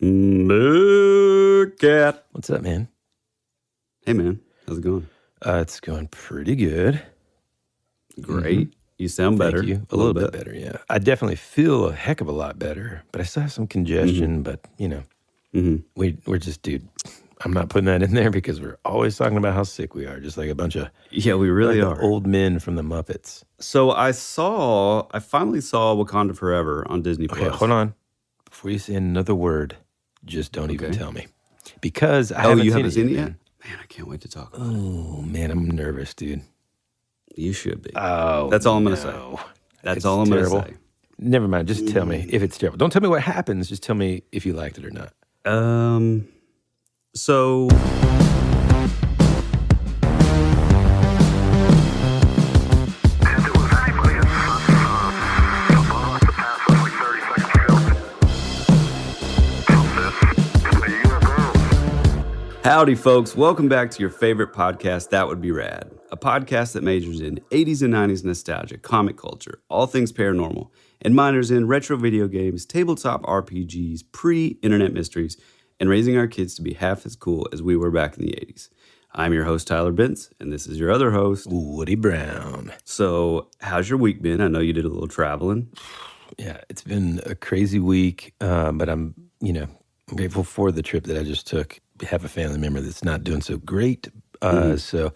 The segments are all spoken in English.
Look at. What's up, man? Hey, man. How's it going? It's going pretty good. Great. You sound better. Thank you. A little bit better, yeah. I definitely feel a heck of a lot better, but I still have some congestion. But, we're just, dude, I'm not putting that in there because we're always talking about how sick we are, just like a bunch of we really are. Old men from the Muppets. So I finally saw Wakanda Forever on Disney+. Okay, hold on. Before you say another word, just don't even tell me. Because I haven't seen it yet? Man, I can't wait to talk about it. Oh, man, I'm nervous, dude. You should be. Oh, that's all I'm going to say. That's all I'm going to say. Never mind. Just tell me if it's terrible. Don't tell me what happens. Just tell me if you liked it or not. So... Howdy, folks. Welcome back to your favorite podcast, That Would Be Rad, a podcast that majors in 80s and 90s nostalgia, comic culture, all things paranormal, and minors in retro video games, tabletop RPGs, pre-internet mysteries, and raising our kids to be half as cool as we were back in the 80s. I'm your host, Tyler Bentz, and this is your other host, Woody Brown. So, how's your week been? I know you did a little traveling. Yeah, it's been a crazy week, but I'm grateful for the trip that I just took. Have a family member that's not doing so great, so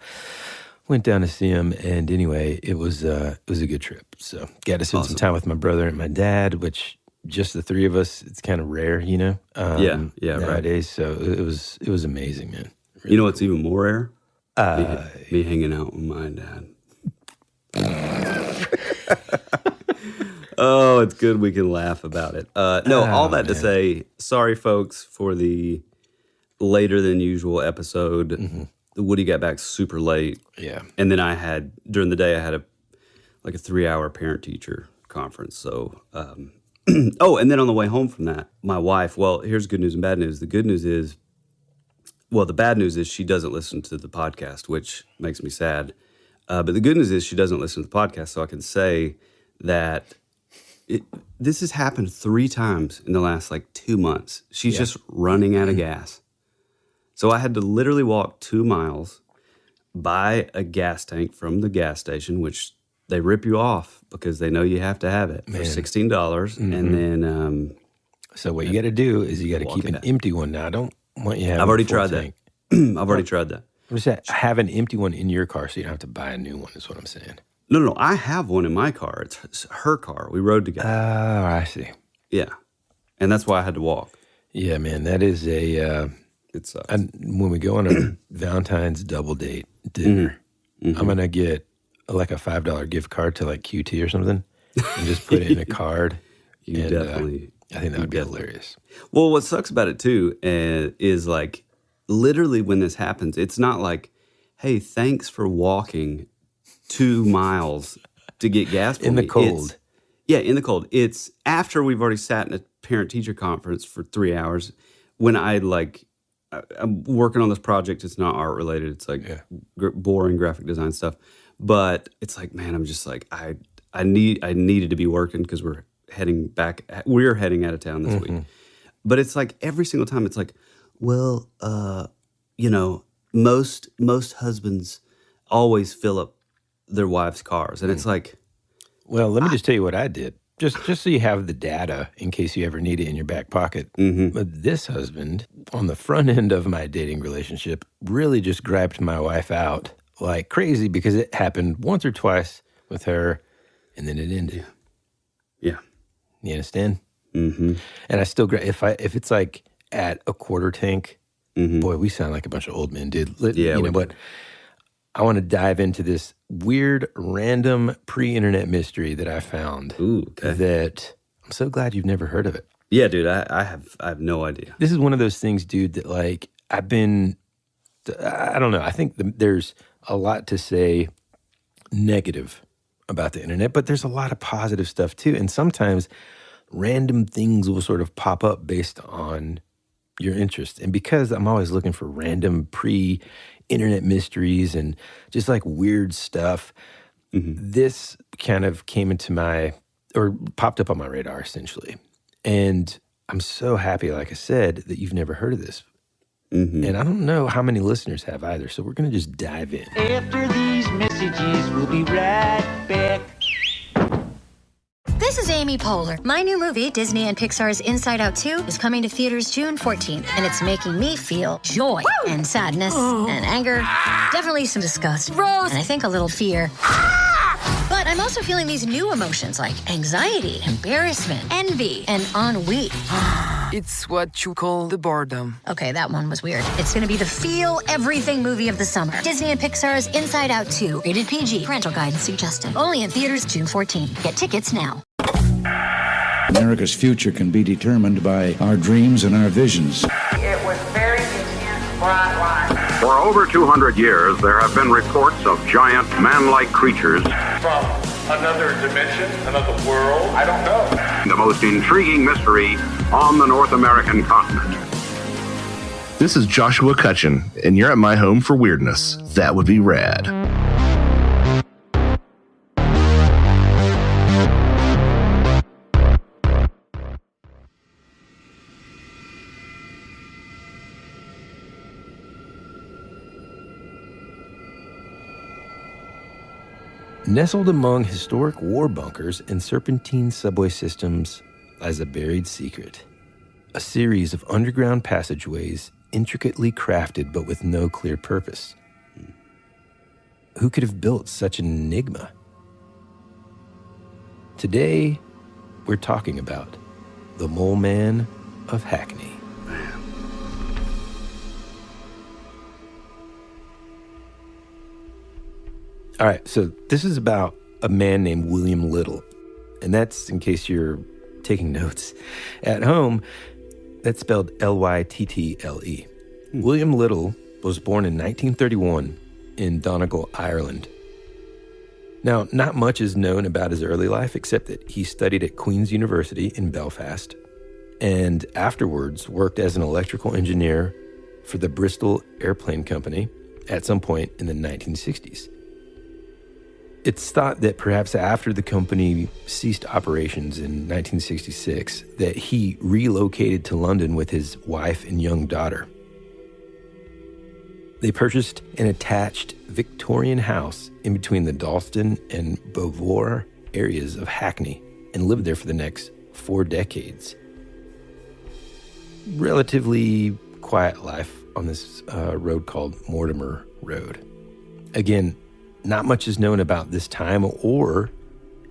went down to see him. And anyway, it was a good trip. So got to spend some time with my brother and my dad, which just the three of us. It's kind of rare, nowadays. Right. So it was amazing, man. Really you know what's even more rare? Me hanging out with my dad. Oh, it's good we can laugh about it. All that to say, sorry, folks, for the later than usual episode. Mm-hmm. Woody got back super late. Yeah. And then during the day, I had a 3-hour parent-teacher conference. So, and then on the way home from that, my wife, well, here's good news and bad news. The good news is, the bad news is she doesn't listen to the podcast, which makes me sad. But the good news is she doesn't listen to the podcast, so I can say that this has happened 3 times in the last 2 months. She's just running out of gas. So I had to literally walk 2 miles, buy a gas tank from the gas station, which they rip you off because they know you have to have it for $16. Mm-hmm. And then... so what you got to do is you got to keep an empty one. Now, I don't want you having I've already a full tried tank. that. I've already tried that. I'm just saying, have an empty one in your car so you don't have to buy a new one is what I'm saying. No. I have one in my car. It's her car. We rode together. Oh, I see. Yeah. And that's why I had to walk. Yeah, man, that is a... It sucks. When we go on a Valentine's double date dinner, I'm going to get a $5 gift card to QT or something and just put it in a card. I think that would be hilarious. Well, what sucks about it too is literally when this happens, it's not like, hey, thanks for walking 2 miles to get gas for in me. The cold. In the cold. It's after we've already sat in a parent-teacher conference for 3 hours when I'm working on this project. It's not art related. It's boring graphic design stuff. But it's man, I'm just I needed to be working because we're heading out of town this week. But it's every single time it's most husbands always fill up their wives' cars. And it's well, let me just tell you what I did. Just so you have the data in case you ever need it in your back pocket. Mm-hmm. But this husband, on the front end of my dating relationship, really just griped my wife out like crazy because it happened once or twice with her, and then it ended. Yeah. You understand? Mm-hmm. And I still if it's at a quarter tank, boy, we sound like a bunch of old men, dude. But I want to dive into this weird, random pre-internet mystery that I found. Ooh, okay. That I'm so glad you've never heard of it. Yeah, dude, I have no idea. This is one of those things, dude, that I don't know. I think there's a lot to say negative about the internet, but there's a lot of positive stuff too. And sometimes random things will sort of pop up based on your interest. And because I'm always looking for random pre-internet mysteries and just weird stuff, this kind of came into popped up on my radar essentially. And I'm so happy, like I said, that you've never heard of this. And I don't know how many listeners have either, so we're going to just dive in. After these messages, we'll be right back. This is Amy Poehler. My new movie, Disney and Pixar's Inside Out 2, is coming to theaters June 14th, and it's making me feel joy and sadness and anger, definitely some disgust, and I think a little fear. But I'm also feeling these new emotions like anxiety, embarrassment, envy, and ennui. It's what you call the boredom. Okay, that one was weird. It's gonna be the feel everything movie of the summer. Disney and Pixar's Inside Out 2, rated PG, parental guidance suggested. Only in theaters June 14th. Get tickets now. America's future can be determined by our dreams and our visions. It was very intense, bright light. For over 200 years, there have been reports of giant man-like creatures. From another dimension, another world, I don't know. The most intriguing mystery on the North American continent. This is Joshua Cutchin, and you're at my home for weirdness. That would be rad. Nestled among historic war bunkers and serpentine subway systems lies a buried secret. A series of underground passageways intricately crafted but with no clear purpose. Who could have built such an enigma? Today, we're talking about the Mole Man of Hackney. All right, so this is about a man named William Little, and that's in case you're taking notes. At home, that's spelled Lyttle. William Little was born in 1931 in Donegal, Ireland. Now, not much is known about his early life except that he studied at Queen's University in Belfast and afterwards worked as an electrical engineer for the Bristol Airplane Company at some point in the 1960s. It's thought that perhaps after the company ceased operations in 1966, that he relocated to London with his wife and young daughter. They purchased an attached Victorian house in between the Dalston and Belvoir areas of Hackney and lived there for the next 4 decades. Relatively quiet life on this road called Mortimer Road. Again, not much is known about this time or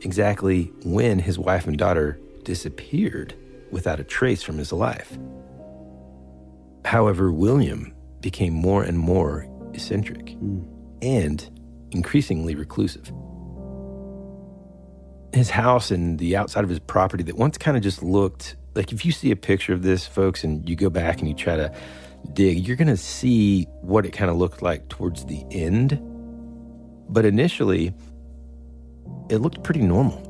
exactly when his wife and daughter disappeared without a trace from his life. However, William became more and more eccentric and increasingly reclusive. His house and the outside of his property that once kind of just looked like, if you see a picture of this, folks, and you go back and you try to dig, you're going to see what it kind of looked like towards the end. But initially, it looked pretty normal.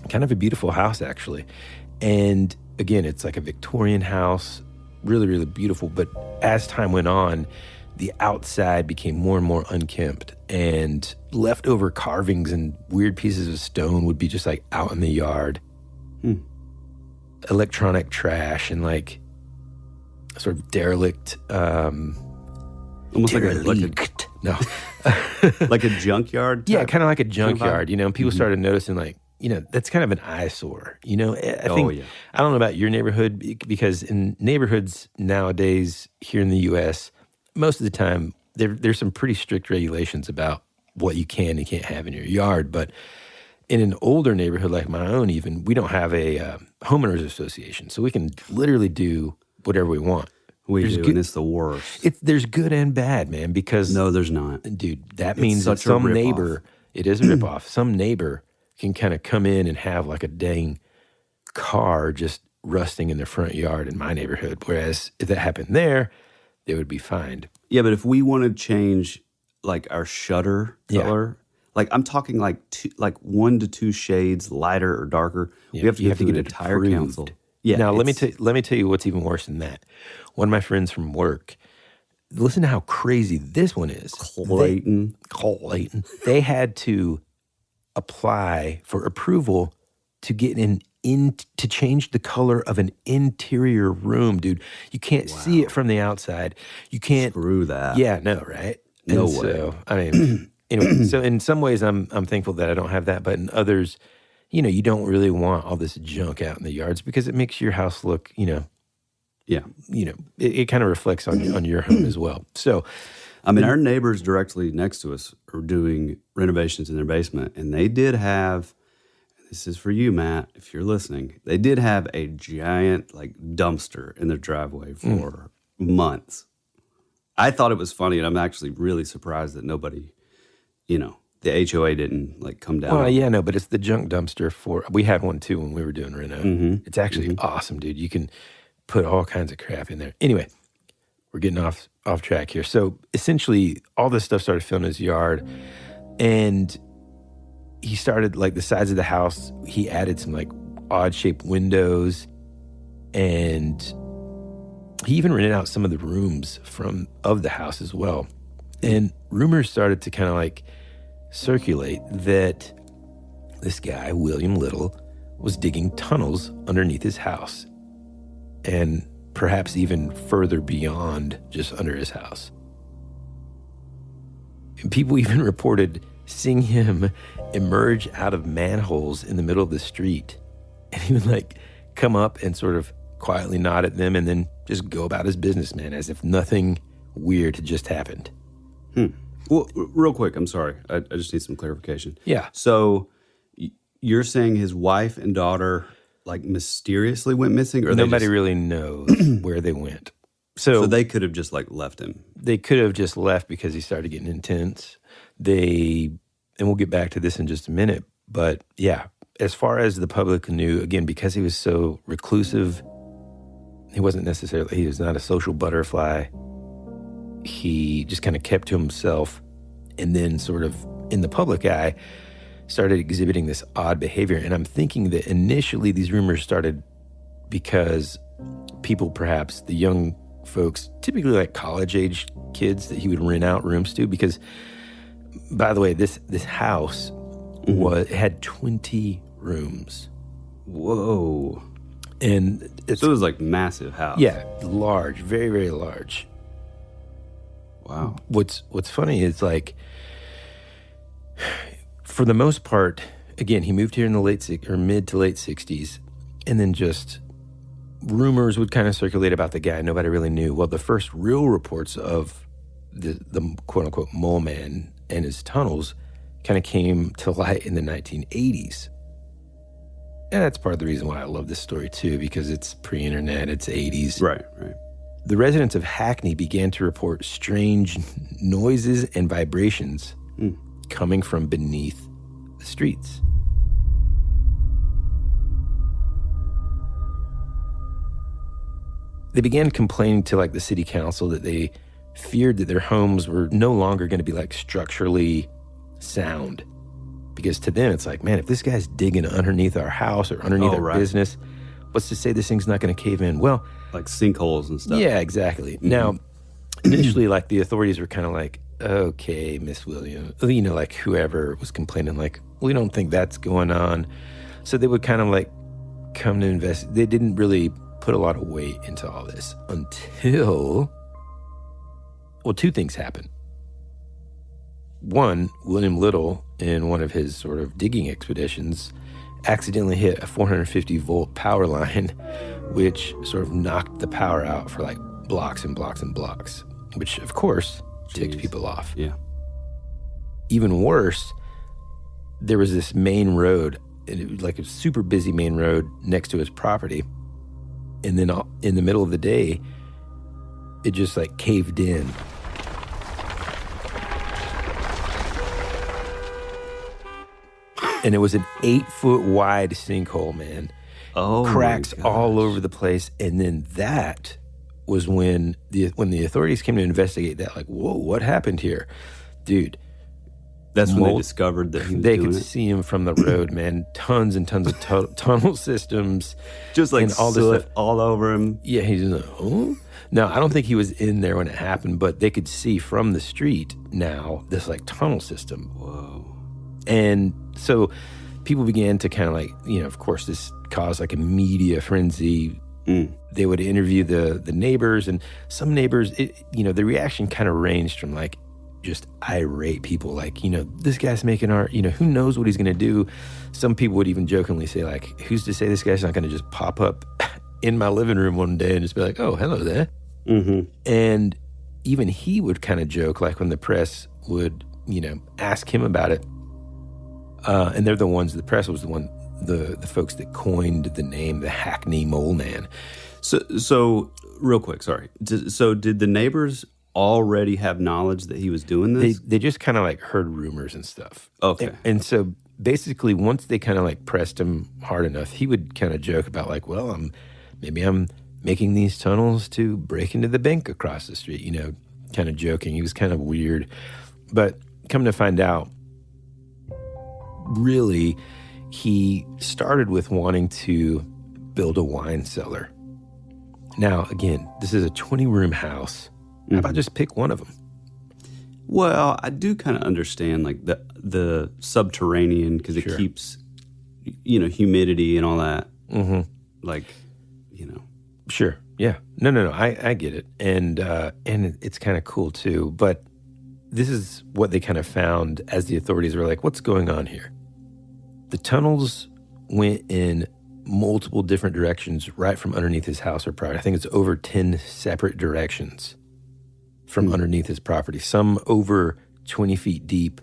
Kind of a beautiful house, actually. And again, it's like a Victorian house, really, really beautiful. But as time went on, the outside became more and more unkempt. And leftover carvings and weird pieces of stone would be just like out in the yard. Electronic trash and like sort of derelict... Almost derelict. No. like a junkyard type? Yeah, kind of like a junkyard, you know, and people started noticing like, you know, that's kind of an eyesore, you know. I think, I don't know about your neighborhood because in neighborhoods nowadays here in the U.S., most of the time there's some pretty strict regulations about what you can and can't have in your yard. But in an older neighborhood like my own even, we don't have a homeowners association. So we can literally do whatever we want. And it's the worst. There's good and bad, man, because... No, there's not. Dude, that means that some neighbor... It is a ripoff. Some neighbor can kind of come in and have like a dang car just rusting in their front yard in my neighborhood. Whereas if that happened there, they would be fined. Yeah, but if we want to change like our shutter color, like I'm talking like 1 to 2 shades lighter or darker, we have to go through the entire council. Yeah. Now let me tell you what's even worse than that. One of my friends from work, listen to how crazy this one is. Clayton. They had to apply for approval to get an to change the color of an interior room, dude. You can't see it from the outside. You can't. Screw that. Yeah, no, right? No And way. So, I mean, anyway, so in some ways I'm thankful that I don't have that, but in others, you know, you don't really want all this junk out in the yards because it makes your house look, you know, it kind of reflects on your home as well. So, I mean, our neighbors directly next to us are doing renovations in their basement, and they did have, this is for you, Matt, if you're listening, they did have a giant like dumpster in their driveway for months. I thought it was funny, and I'm actually really surprised that nobody, you know, the HOA didn't like come down. Well, yeah, no, but it's the junk dumpster we had one too when we were doing reno. It's actually awesome, dude. You can put all kinds of crap in there. Anyway, we're getting off track here. So essentially, all this stuff started filling his yard, and he started like the sides of the house. He added some like odd shaped windows, and he even rented out some of the rooms of the house as well. And rumors started to kind of like circulate that this guy, William Little, was digging tunnels underneath his house and perhaps even further beyond just under his house. And people even reported seeing him emerge out of manholes in the middle of the street. And he would like come up and sort of quietly nod at them and then just go about his business, man, as if nothing weird had just happened. Well, real quick, I'm sorry. I just need some clarification. Yeah. So you're saying his wife and daughter like mysteriously went missing, or nobody really knows where they went. So they could have just like left him. They could have just left because he started getting intense. And we'll get back to this in just a minute. But yeah, as far as the public knew, again, because he was so reclusive, he was not a social butterfly. He just kind of kept to himself, and then sort of in the public eye started exhibiting this odd behavior. And I'm thinking that initially these rumors started because people, perhaps the young folks, typically like college-age kids that he would rent out rooms to, because, by the way, this house had 20 rooms. Whoa. And so it was like massive house. Yeah, large, very, very large. Wow. What's funny is like, for the most part, again, he moved here in the mid to late 60s, and then just rumors would kind of circulate about the guy. Nobody really knew. Well, the first real reports of the quote unquote mole man and his tunnels kind of came to light in the 1980s. And that's part of the reason why I love this story too, because it's pre-internet, it's 80s. Right. The residents of Hackney began to report strange noises and vibrations coming from beneath the streets. They began complaining to like the city council that they feared that their homes were no longer going to be like structurally sound. Because to them, it's like, man, if this guy's digging underneath our house or underneath our business, what's to say this thing's not going to cave in? Well, like sinkholes and stuff. Yeah, exactly. Now, initially, like the authorities were kind of like, okay, Miss Williams, you know, like whoever was complaining, like, we don't think that's going on. So they would kind of like come to invest. They didn't really put a lot of weight into all this until, well, two things happened. One, William Little, in one of his sort of digging expeditions, accidentally hit a 450-volt power line, which sort of knocked the power out for like blocks and blocks and blocks, which, of course, ticks people off. Yeah. Even worse, there was this main road, and it was like a super busy main road next to his property. And then in the middle of the day, it just like caved in. And it was an 8-foot wide sinkhole, man. Oh, cracks all over the place. And then that was when the authorities came to investigate that. Like, whoa, what happened here, dude? That's when they discovered that he was they doing could it? see him from the road, man. Tons and tons of tunnel systems, just like and all this soot stuff all over him. Yeah, he's like, oh. No, I don't think he was in there when it happened, but they could see from the street now this like tunnel system. Whoa. And so people began to kind of like, you know, of course, this caused like a media frenzy. They would interview the neighbors, and some neighbors, the reaction kind of ranged from like just irate people, like, this guy's making art, who knows what he's going to do. Some people would even jokingly say, like, who's to say this guy's not going to just pop up in my living room one day and just be like, oh, hello there. And even he would kind of joke, like when the press would, ask him about it. And they're the press was the folks that coined the name, the Hackney Mole Man. So real quick, sorry. So did the neighbors already have knowledge that he was doing this? They just kind of like heard rumors and stuff. Okay. And so basically once they kind of like pressed him hard enough, he would kind of joke about like, well, maybe I'm making these tunnels to break into the bank across the street, kind of joking. He was kind of weird. But come to find out, really, he started with wanting to build a wine cellar. Now, again, this is a 20-room house. How about just pick one of them? Well, I do kind of understand like the subterranean, because it keeps, humidity and all that. Like, Sure. Yeah. No. I get it. And it's kind of cool too. But this is what they kind of found as the authorities were like, what's going on here? The tunnels went in multiple different directions right from underneath his house or property. I think it's over 10 separate directions from underneath his property, some over 20 feet deep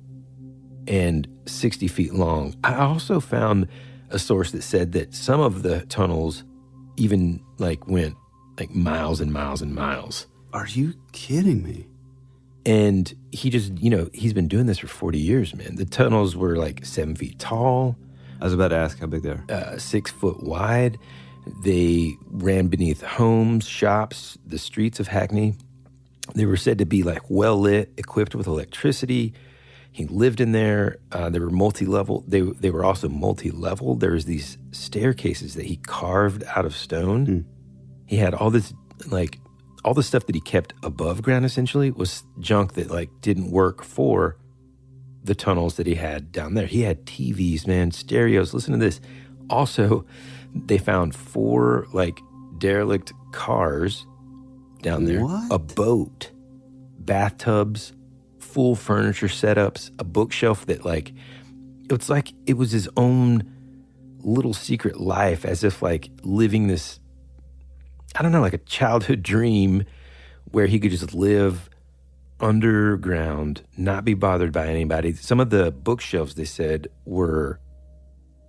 and 60 feet long. I also found a source that said that some of the tunnels even like went like miles and miles and miles. Are you kidding me? And he just, he's been doing this for 40 years, man. The tunnels were like 7 feet tall. I was about to ask how big they are. 6 foot wide. They ran beneath homes, shops, the streets of Hackney. They were said to be like well lit, equipped with electricity. He lived in there. They were multi-level. They were also multi-level. There was these staircases that he carved out of stone. He had all this, like, all the stuff that he kept above ground essentially was junk that like didn't work for the tunnels that he had down there. He had TVs, man, stereos. Listen to this. Also, they found 4 like derelict cars down there. What? A boat, bathtubs, full furniture setups, a bookshelf that like, it's like it was his own little secret life, as if like living this, I don't know, like a childhood dream where he could just live underground, not be bothered by anybody. Some of the bookshelves, they said, were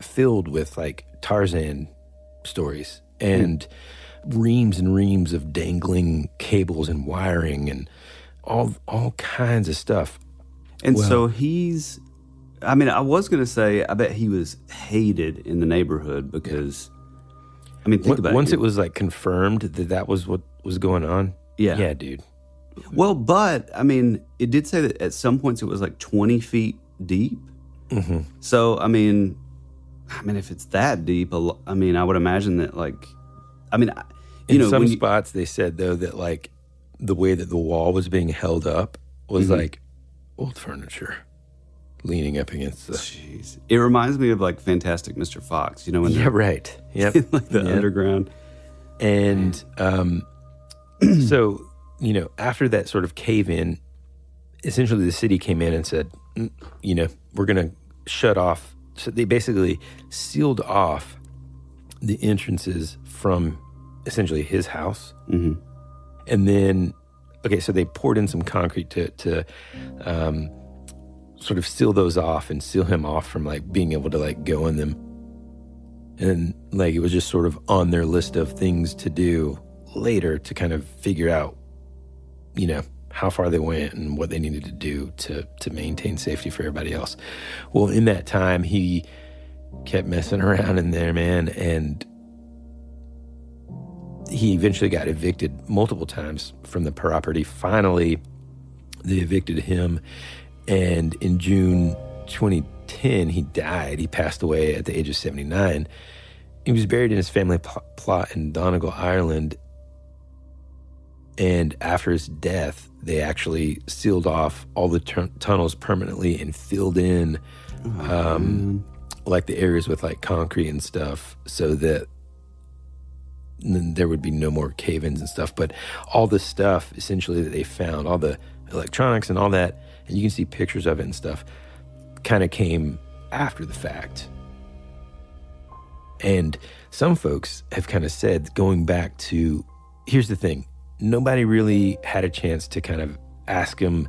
filled with like Tarzan stories and reams and reams of dangling cables and wiring and all kinds of stuff. And so he's, I mean, I was going to say, I bet he was hated in the neighborhood because, I mean, think about it. Once it was like confirmed that was what was going on. Yeah, dude. Well, but, I mean, it did say that at some points it was like 20 feet deep. So, I mean, if it's that deep, I mean, I would imagine that like, I mean, in some spots they said though that like the way that the wall was being held up was like old furniture leaning up against the... Jeez. It reminds me of like Fantastic Mr. Fox, you know? When right. Yep. in like the underground. And so, after that sort of cave-in, essentially the city came in and said, we're going to shut off. So they basically sealed off the entrances from essentially his house. And then, so they poured in some concrete to sort of seal those off and seal him off from like being able to like go in them. And like it was just sort of on their list of things to do later to kind of figure out, how far they went and what they needed to do to maintain safety for everybody else. Well, in that time, he kept messing around in there, man, and he eventually got evicted multiple times from the property. Finally, they evicted him, and in June 2010, he died. He passed away at the age of 79. He was buried in his family plot in Donegal, Ireland, and after his death, they actually sealed off all the tunnels permanently and filled in like the areas with like concrete and stuff so that there would be no more cave-ins and stuff. But all the stuff essentially that they found, all the electronics and all that, and you can see pictures of it and stuff, kind of came after the fact. And some folks have kind of said, going back to, here's the thing, nobody really had a chance to kind of ask him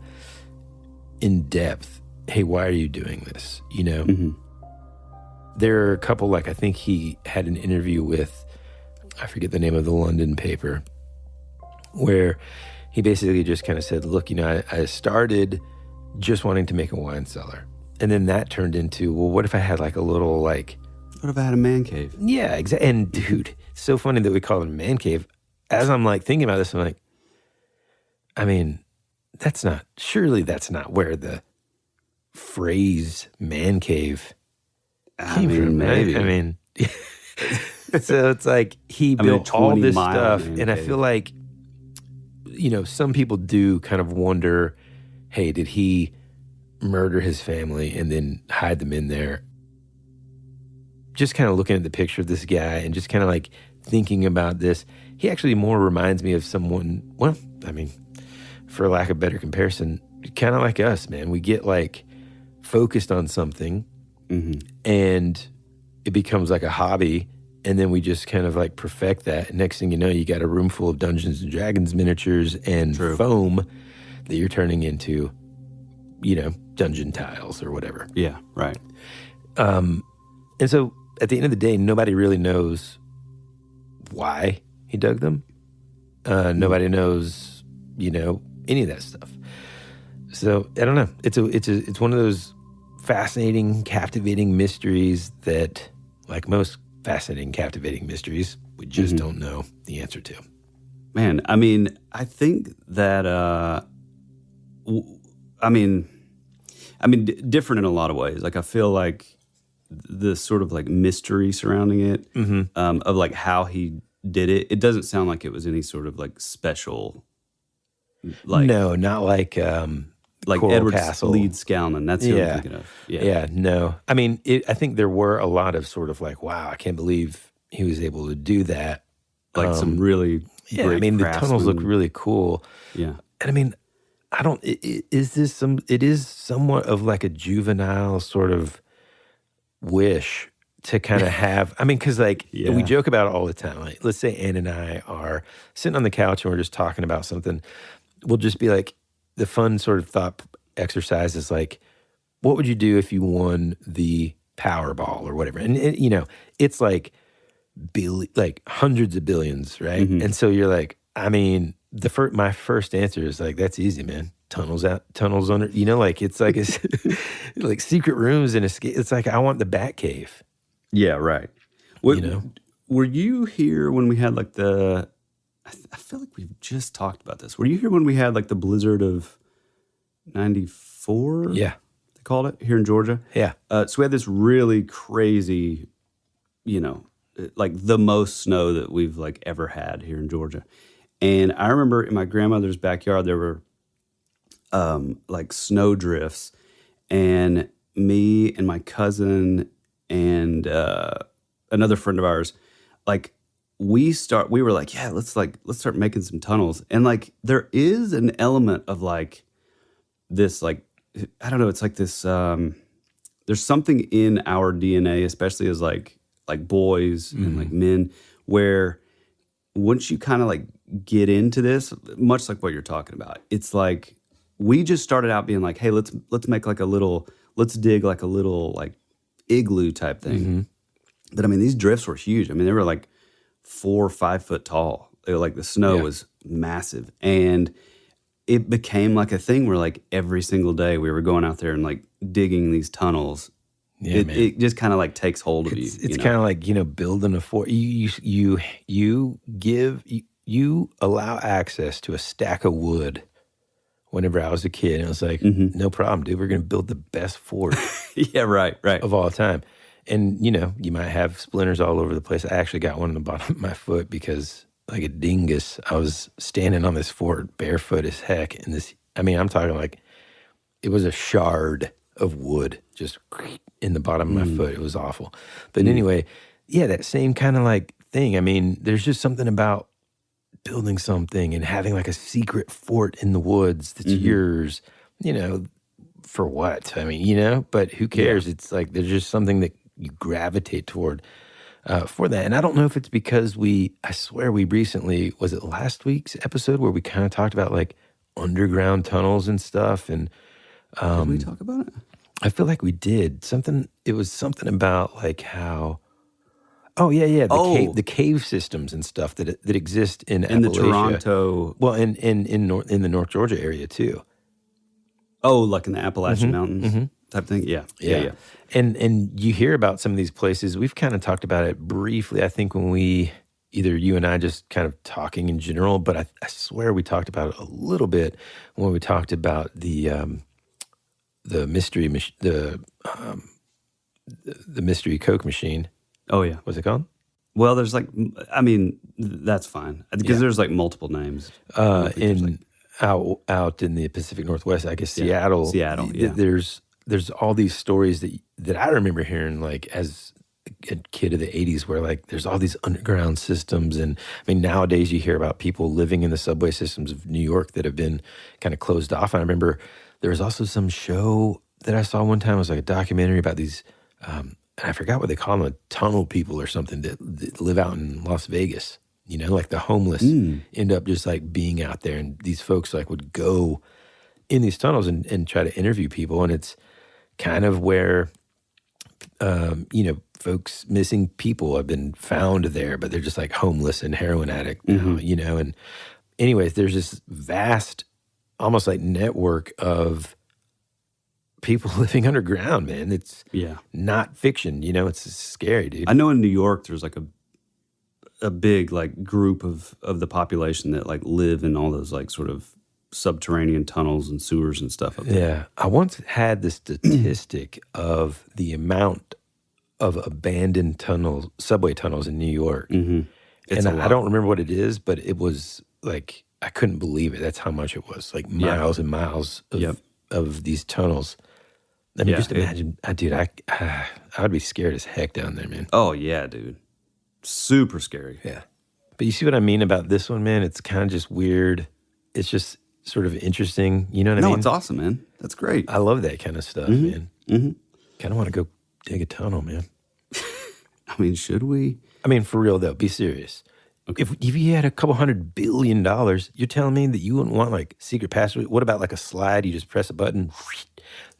in depth, hey, why are you doing this? You know? Mm-hmm. There are a couple, like I think he had an interview with, I forget the name of the London paper, where he basically just kind of said, look, you know, I started just wanting to make a wine cellar. And then that turned into, well, what if I had like a little like... What if I had a man cave? Yeah, exactly. And dude, it's so funny that we call it a man cave. As I'm like thinking about this, I'm like, I mean, surely that's not where the phrase man cave came from, maybe. right? I mean... So it's like he built all this stuff, and I feel like, you know, some people do kind of wonder, hey, did he murder his family and then hide them in there? Just kind of looking at the picture of this guy and just kind of like thinking about this, he actually more reminds me of someone, well, I mean, for lack of better comparison, kind of like us, man. We get like focused on something and it becomes like a hobby. And then we just kind of like perfect that. And next thing you know, you got a room full of Dungeons and Dragons miniatures and foam that you're turning into, you know, dungeon tiles or whatever. Yeah, right. And so at the end of the day, nobody really knows why he dug them. Nobody knows, you know, any of that stuff. So I don't know. It's one of those fascinating, captivating mysteries that, like most fascinating, captivating mysteries, we just don't know the answer to. Man, I mean, I think that, different in a lot of ways. Like, I feel like the sort of like mystery surrounding it, of like how he did it, it doesn't sound like it was any sort of like special, like... No, not like Coral Edward Castle. Leeds Scalman. That's who I'm thinking of. Yeah, no. I mean, I think there were a lot of sort of like, wow, I can't believe he was able to do that. Like some really great I mean, the tunnels look craftsmen. really cool. Yeah. And I mean, it is somewhat of like a juvenile sort of wish to kind of have, I mean, because like we joke about it all the time. Like, let's say Ann and I are sitting on the couch and we're just talking about something. We'll just be like, the fun sort of thought exercise is like, what would you do if you won the Powerball or whatever? And you know, it's like hundreds of billions, right? And so you're like, I mean, my first answer is like, that's easy, man. Tunnels under, you know, like it's like it's like secret rooms and escape. It's like, I want the Batcave. Yeah, right. You know, were you here when we had like the? I feel like we've just talked about this. Were you here when we had like the blizzard of '94? Yeah, they called it here in Georgia. Yeah. So we had this really crazy, you know, like the most snow that we've like ever had here in Georgia. And I remember in my grandmother's backyard there were like snow drifts, and me and my cousin and another friend of ours, like. We were like, yeah, let's start making some tunnels. And like, there is an element of like this, like, I don't know, it's like this, there's something in our DNA, especially as like boys and like men, where once you kind of like get into this, much like what you're talking about, it's like, we just started out being like, hey, let's make like let's dig like a little like igloo type thing. But I mean, these drifts were huge. I mean, they were like 4 or 5 foot tall. They were like the snow was massive, and it became like a thing where like every single day we were going out there and like digging these tunnels. Yeah, it just kind of like takes hold of you. It's kind of like, you know, building a fort. You allow access to a stack of wood. Whenever I was a kid, and I was like, no problem, dude. We're going to build the best fort. Yeah, right. Of all time. And, you know, you might have splinters all over the place. I actually got one in the bottom of my foot because, like a dingus, I was standing on this fort barefoot as heck. And this, I mean, I'm talking like it was a shard of wood just in the bottom of my foot. It was awful. But anyway, yeah, that same kind of like thing. I mean, there's just something about building something and having like a secret fort in the woods that's yours, you know, for what? I mean, you know, but who cares? Yeah. It's like there's just something that you gravitate toward for that. And I don't know if it's because I swear we recently, was it last week's episode where we kind of talked about like underground tunnels and stuff? And did we talk about it? I feel like we did. It was something about like how, the cave systems and stuff that exist in Appalachia. The Toronto. Well, in the North Georgia area too. Oh, like in the Appalachian Mountains type thing? Yeah. And you hear about some of these places. We've kind of talked about it briefly, I think, when either you and I just kind of talking in general, but I swear we talked about it a little bit when we talked about the mystery Coke machine. Oh, yeah. What's it called? Well, there's like, I mean, that's fine. Because there's like multiple names. Out in the Pacific Northwest, I guess Seattle. Yeah. There's all these stories that I remember hearing like as a kid of the 80s where like there's all these underground systems. And I mean, nowadays you hear about people living in the subway systems of New York that have been kind of closed off. And I remember there was also some show that I saw one time. It was like a documentary about these, and I forgot what they call them, tunnel people or something that live out in Las Vegas. You know, like the homeless end up just like being out there. And these folks like would go in these tunnels and try to interview people. And it's kind of where, folks, missing people have been found there, but they're just like homeless and heroin addict now, you know. And anyways, there's this vast, almost like network of people living underground, man. It's not fiction, you know. It's scary, dude. I know in New York there's like a big like group of the population that like live in all those like sort of subterranean tunnels and sewers and stuff up there. Yeah. I once had the statistic of the amount of abandoned subway tunnels in New York. And I don't remember what it is, but it was like, I couldn't believe it. That's how much it was, like miles and miles of these tunnels. I mean, just imagine, dude, I would be scared as heck down there, man. Oh, yeah, dude. Super scary. Yeah. But you see what I mean about this one, man? It's kind of just weird. It's just sort of interesting. You know what I mean? No, it's awesome, man. That's great. I love that kind of stuff, man. Kind of want to go dig a tunnel, man. I mean, should we? I mean, for real, though, be serious. Okay. If you had a couple $100 billion, you're telling me that you wouldn't want like secret password? What about like a slide? You just press a button.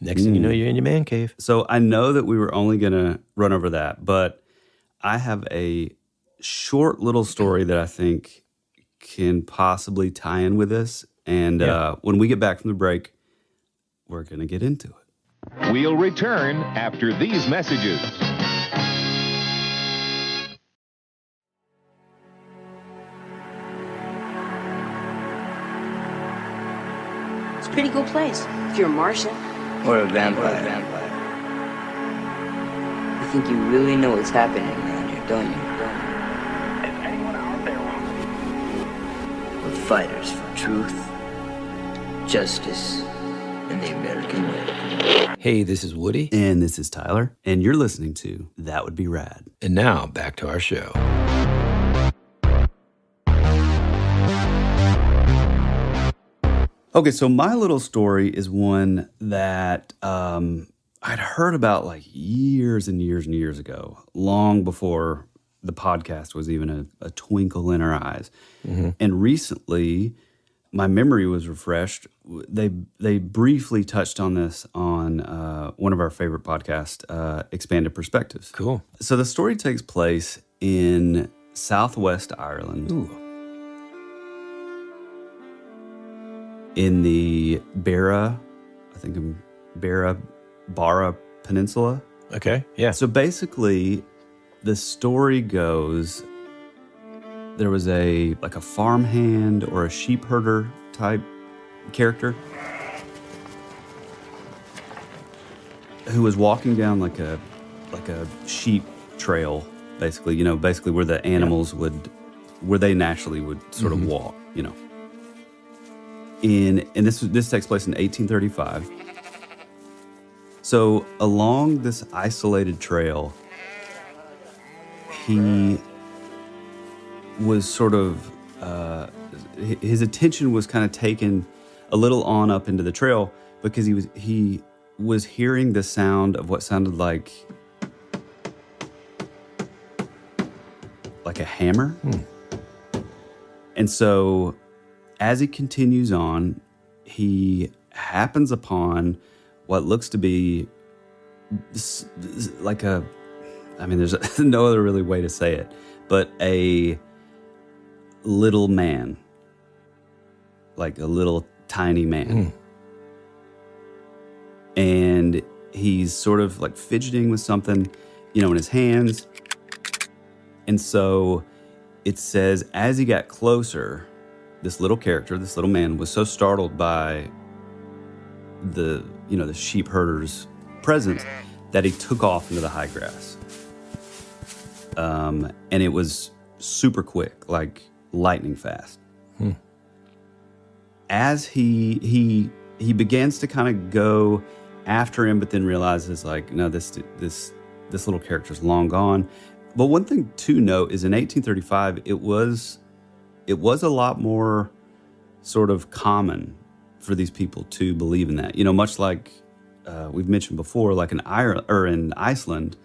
Next thing you know, you're in your man cave. So I know that we were only going to run over that, but I have a short little story that I think can possibly tie in with this. And when we get back from the break, we're going to get into it. We'll return after these messages. It's a pretty cool place if you're a Martian. Or a vampire. You think you really know what's happening around here, don't you? Is anyone out there? We're fighters for truth, justice, and the American way. Hey, this is Woody. And this is Tyler. And you're listening to That Would Be Rad. And now, back to our show. Okay, so my little story is one that I'd heard about like years and years and years ago, long before the podcast was even a twinkle in our eyes. And recently, my memory was refreshed. They briefly touched on this on one of our favorite podcasts, Expanded Perspectives. Cool. So the story takes place in Southwest Ireland. Ooh. In the Beara Peninsula. Okay, yeah. So basically, the story goes, there was a farmhand or a sheep herder type character who was walking down like a sheep trail, basically, where the animals where they naturally would sort of walk, And this takes place in 1835. So along this isolated trail, he was sort of, his attention was kind of taken a little on up into the trail because he was hearing the sound of what sounded like a hammer. And so as he continues on, he happens upon what looks to be like there's no other really way to say it, but a little man, like a little tiny man. And he's sort of like fidgeting with something, in his hands. And so it says, as he got closer, this little character, this little man, was so startled by the sheep herder's presence that he took off into the high grass. And it was super quick, like lightning fast. As he begins to kind of go after him, but then realizes like, no, this little character's long gone. But one thing to note is in 1835, it was a lot more sort of common for these people to believe in that. Much like we've mentioned before, like in Iceland,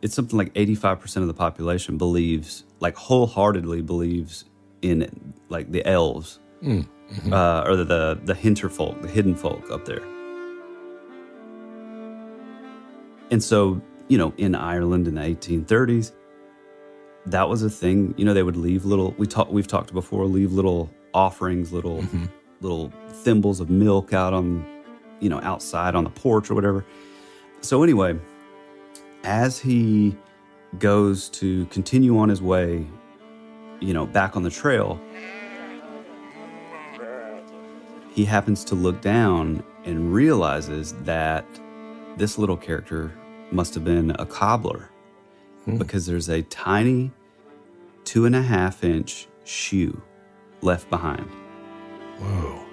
it's something like 85% of the population wholeheartedly believes in like the elves or the hinterfolk, the hidden folk up there. And so, in Ireland in the 1830s, that was a thing. They would leave little, we've talked before, leave little offerings, little thimbles of milk out on, outside on the porch or whatever. So anyway, as he goes to continue on his way, back on the trail, he happens to look down and realizes that this little character must have been a cobbler because there's a tiny 2.5-inch shoe left behind. Whoa.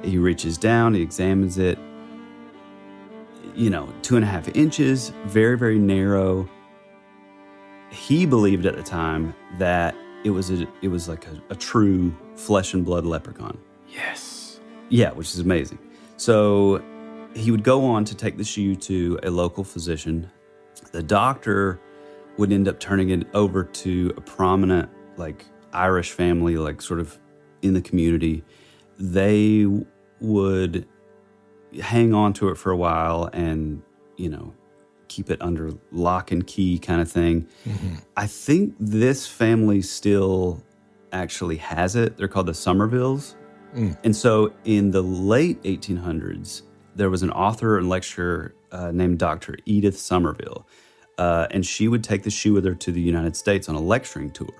He reaches down, he examines it, 2.5 inches, very, very narrow. He believed at the time that it was like a true flesh and blood leprechaun. Yes. Yeah, which is amazing. So he would go on to take the shoe to a local physician. The doctor would end up turning it over to a prominent, like, Irish family, like, sort of in the community. They would hang on to it for a while and, keep it under lock and key kind of thing. I think this family still actually has it. They're called the Somervilles. And so in the late 1800s, there was an author and lecturer named Dr. Edith Somerville, and she would take the shoe with her to the United States on a lecturing tour.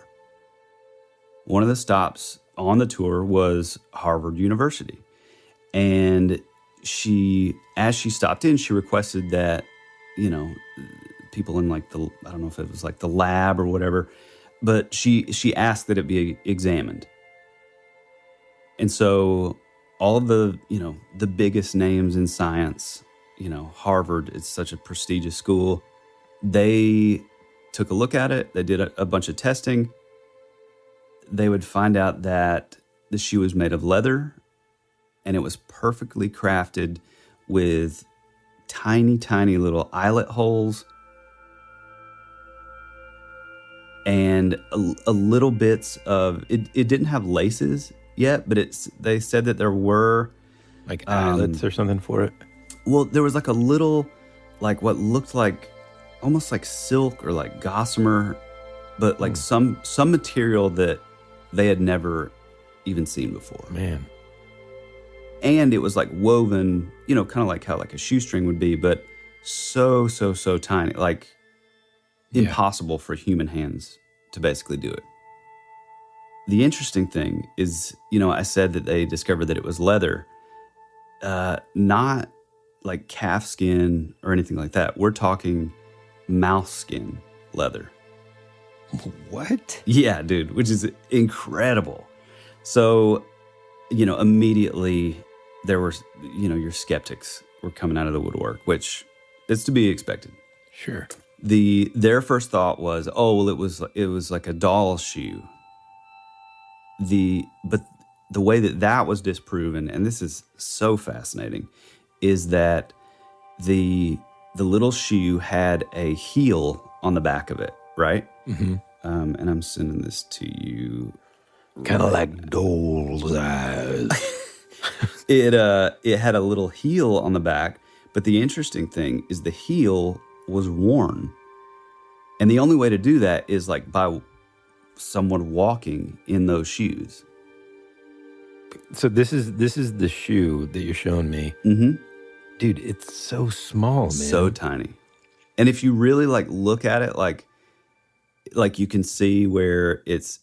One of the stops on the tour was Harvard University. And as she stopped in, she requested that, people in like I don't know if it was like the lab or whatever, but she asked that it be examined. And so all of the, the biggest names in science, Harvard, it's such a prestigious school. They took a look at it. They did a bunch of testing. They would find out that the shoe was made of leather and it was perfectly crafted with tiny, tiny little eyelet holes and a little bits of, it didn't have laces yet, but they said that there were like eyelets or something for it. Well, there was like a little, like what looked like almost like silk or like gossamer, but like some material that they had never even seen before. Man. And it was like woven, kind of like how like a shoestring would be, but so tiny, like impossible for human hands to basically do it. The interesting thing is, I said that they discovered that it was leather, not like calf skin or anything like that. We're talking mouse skin leather. What? Yeah, dude, which is incredible. So, immediately there were, your skeptics were coming out of the woodwork, which is to be expected. Sure. Their first thought was, oh, well, it was like a doll's shoe. But the way that was disproven, and this is so fascinating, is that the little shoe had a heel on the back of it, right? Mm-hmm. And I'm sending this to you. Kind of like doll's eyes. It had a little heel on the back, but the interesting thing is the heel was worn. And the only way to do that is like by someone walking in those shoes. So this is the shoe that you're showing me. Mm-hmm. Dude, it's so small, man. So tiny. And if you really like look at it, like you can see where it's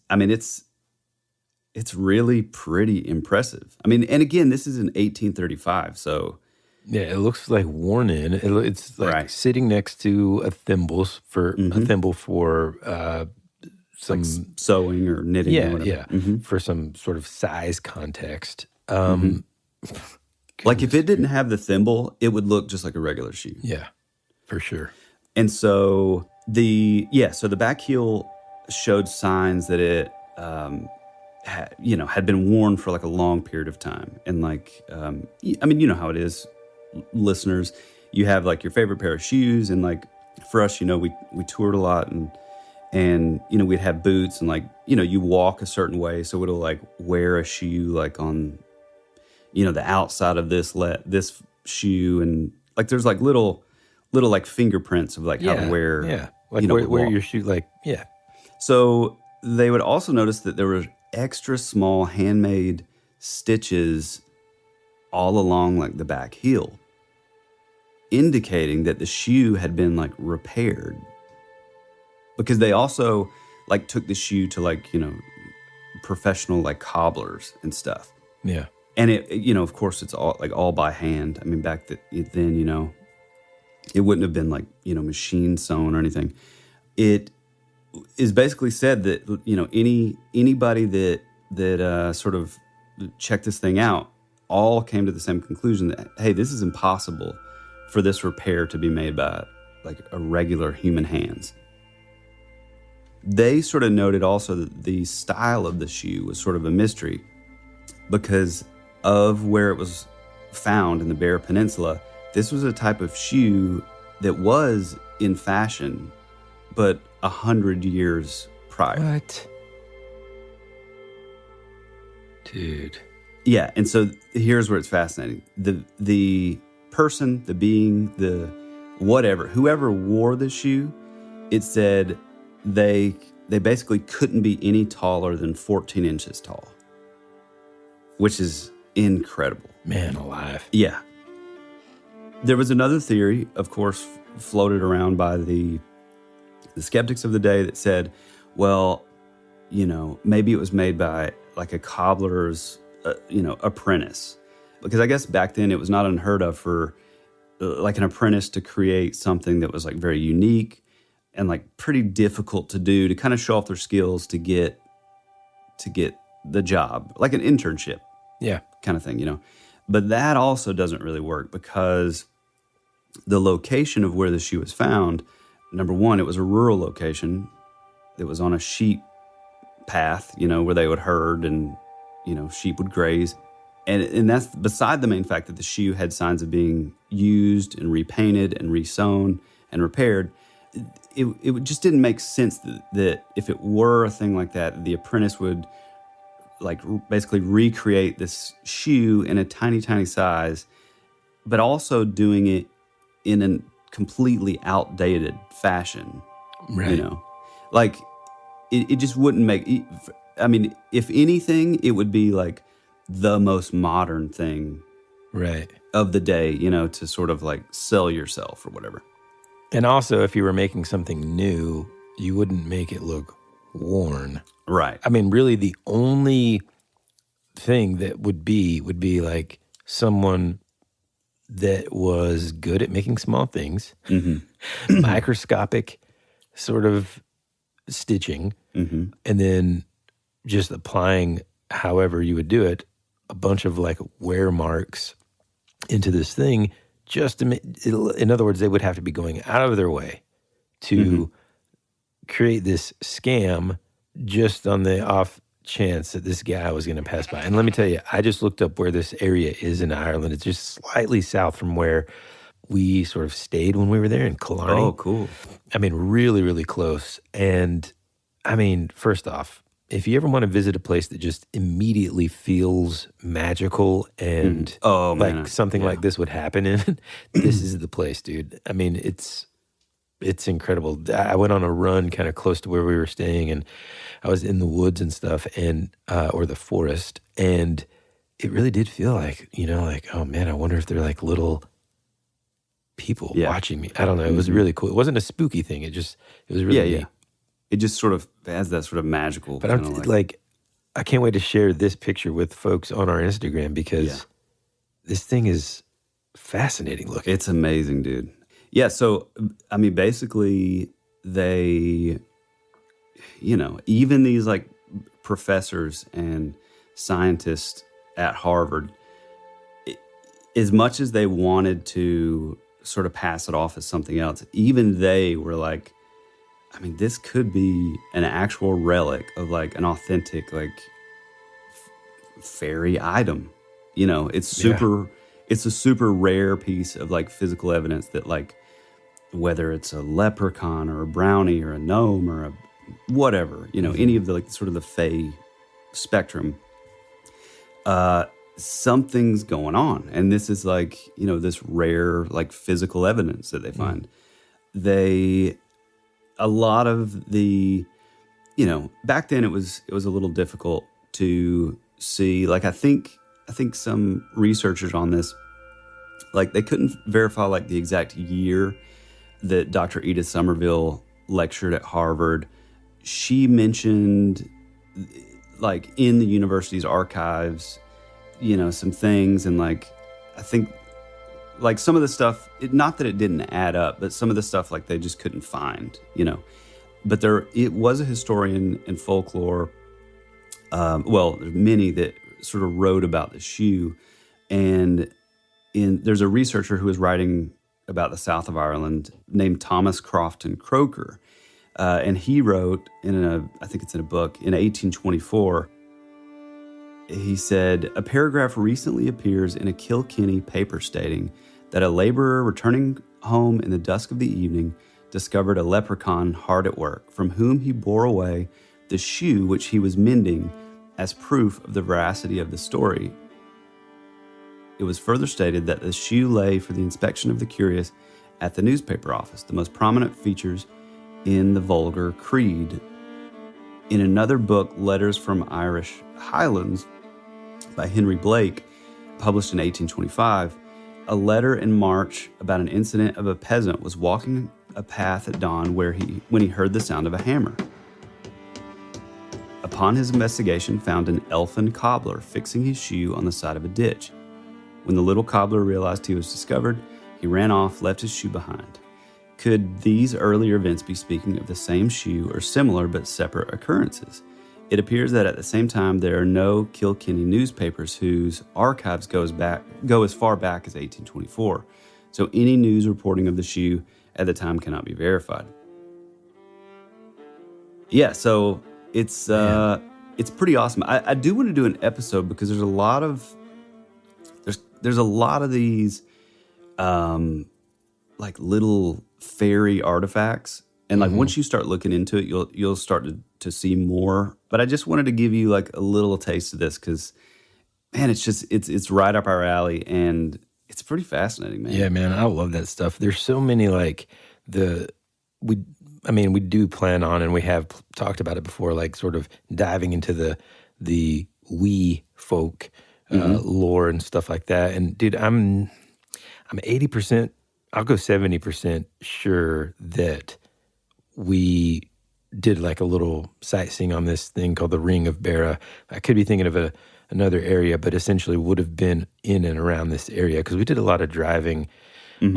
really pretty impressive. I mean, and again, this is in 1835, so yeah, it looks like worn in. It's like sitting next to a thimble for some like sewing or knitting. Yeah, or whatever. yeah, Mm-hmm. for some sort of size context. Like if it didn't have the thimble, it would look just like a regular shoe. Yeah, for sure. And so the back heel showed signs that it had been worn for like a long period of time. And like, I mean, you know how it is, listeners. You have like your favorite pair of shoes, and like for us, we toured a lot, and we'd have boots, and like you walk a certain way, so it'll like wear a shoe like on the outside of this shoe, and like there's like little like fingerprints of like how to wear like wear your shoe, like So they would also notice that there were extra small handmade stitches all along like the back heel, indicating that the shoe had been like repaired, because they also like took the shoe to like professional like cobblers and stuff. Yeah. And it of course it's all by hand. I mean, back then it wouldn't have been like machine sewn or anything. It is basically said that anybody that sort of checked this thing out all came to the same conclusion that, hey, this is impossible for this repair to be made by like a regular human hands. They sort of noted also that the style of the shoe was sort of a mystery because of where it was found in the Beara Peninsula. This was a type of shoe that was in fashion, but 100 years prior. What? Dude. Yeah, and so here's where it's fascinating. The person, the being, the whatever, whoever wore the shoe, it said they basically couldn't be any taller than 14 inches tall, which is incredible. Man alive. Yeah. There was another theory, of course, floated around by the skeptics of the day that said, well, maybe it was made by like a cobbler's, apprentice. Because I guess back then it was not unheard of for like an apprentice to create something that was like very unique and like pretty difficult to do, to kind of show off their skills to get the job, like an internship. Yeah. Kind of thing, But that also doesn't really work because the location of where the shoe was found, number one, it was a rural location. It was on a sheep path, where they would herd and, sheep would graze. And that's beside the main fact that the shoe had signs of being used and repainted and resewn and repaired. It just didn't make sense that if it were a thing like that, the apprentice would like basically recreate this shoe in a tiny, tiny size, but also doing it in a completely outdated fashion. Right. Like it just wouldn't make, I mean, if anything, it would be like the most modern thing right of the day, to sort of like sell yourself or whatever. And also, if you were making something new, you wouldn't make it look worn. Right. I mean, really, the only thing that would be like someone that was good at making small things, microscopic sort of stitching, and then just applying however you would do it, a bunch of like wear marks into this thing in other words, they would have to be going out of their way to create this scam just on the off chance that this guy was going to pass by. And let me tell you, I just looked up where this area is in Ireland. It's just slightly south from where we sort of stayed when we were there in Killarney. Oh, cool. I mean, really, really close. And I mean, first off, if you ever want to visit a place that just immediately feels magical and something like this would happen in, this is the place, dude. I mean, it's incredible. I went on a run kind of close to where we were staying, and I was in the woods and stuff, and or the forest, and it really did feel like, like, oh man, I wonder if they're like little people watching me. I don't know. It was really cool. It wasn't a spooky thing. It was really neat. It just sort of has that sort of magical. But I'm I can't wait to share this picture with folks on our Instagram because this thing is fascinating looking. It's amazing, dude. Yeah. So, I mean, basically they, even these like professors and scientists at Harvard, as much as they wanted to sort of pass it off as something else, even they were like, I mean, this could be an actual relic of like an authentic like fairy item. It's it's a super rare piece of like physical evidence that like whether it's a leprechaun or a brownie or a gnome or a whatever, any of the like sort of the fae spectrum, something's going on. And this is like, this rare like physical evidence that they find. A lot of the, back then it was a little difficult to see. Like I think some researchers on this, like they couldn't verify like the exact year that Dr. Edith Somerville lectured at Harvard. She mentioned like in the university's archives, some things, and like I think like some of the stuff, not that it didn't add up, but some of the stuff like they just couldn't find, But it was a historian in folklore. There's many that sort of wrote about the shoe, and there's a researcher who was writing about the south of Ireland named Thomas Crofton Croker, and he wrote I think it's in a book in 1824. He said, a paragraph recently appears in a Kilkenny paper stating that a laborer returning home in the dusk of the evening discovered a leprechaun hard at work, from whom he bore away the shoe which he was mending as proof of the veracity of the story. It was further stated that the shoe lay for the inspection of the curious at the newspaper office, the most prominent features in the vulgar creed. In another book, Letters from Irish Highlands, by Henry Blake, published in 1825, a letter in March about an incident of a peasant was walking a path at dawn when he heard the sound of a hammer. Upon his investigation, found an elfin cobbler fixing his shoe on the side of a ditch. When the little cobbler realized he was discovered, he ran off, left his shoe behind. Could these earlier events be speaking of the same shoe or similar but separate occurrences? It appears that at the same time, there are no Kilkenny newspapers whose archives go as far back as 1824. So any news reporting of the shoe at the time cannot be verified. Yeah, so it's pretty awesome. I do want to do an episode because there's a lot of these like little fairy artifacts. And like once you start looking into it, you'll start to see more. But I just wanted to give you like a little taste of this because, man, it's right up our alley and it's pretty fascinating, man. Yeah, man, I love that stuff. There's so many like we do plan on, and we have talked about it before, like sort of diving into the wee folk lore and stuff like that. And dude, I'm 80%. I'll go 70% sure that we did like a little sightseeing on this thing called the Ring of Beara. I could be thinking of another area, but essentially would have been in and around this area because we did a lot of driving,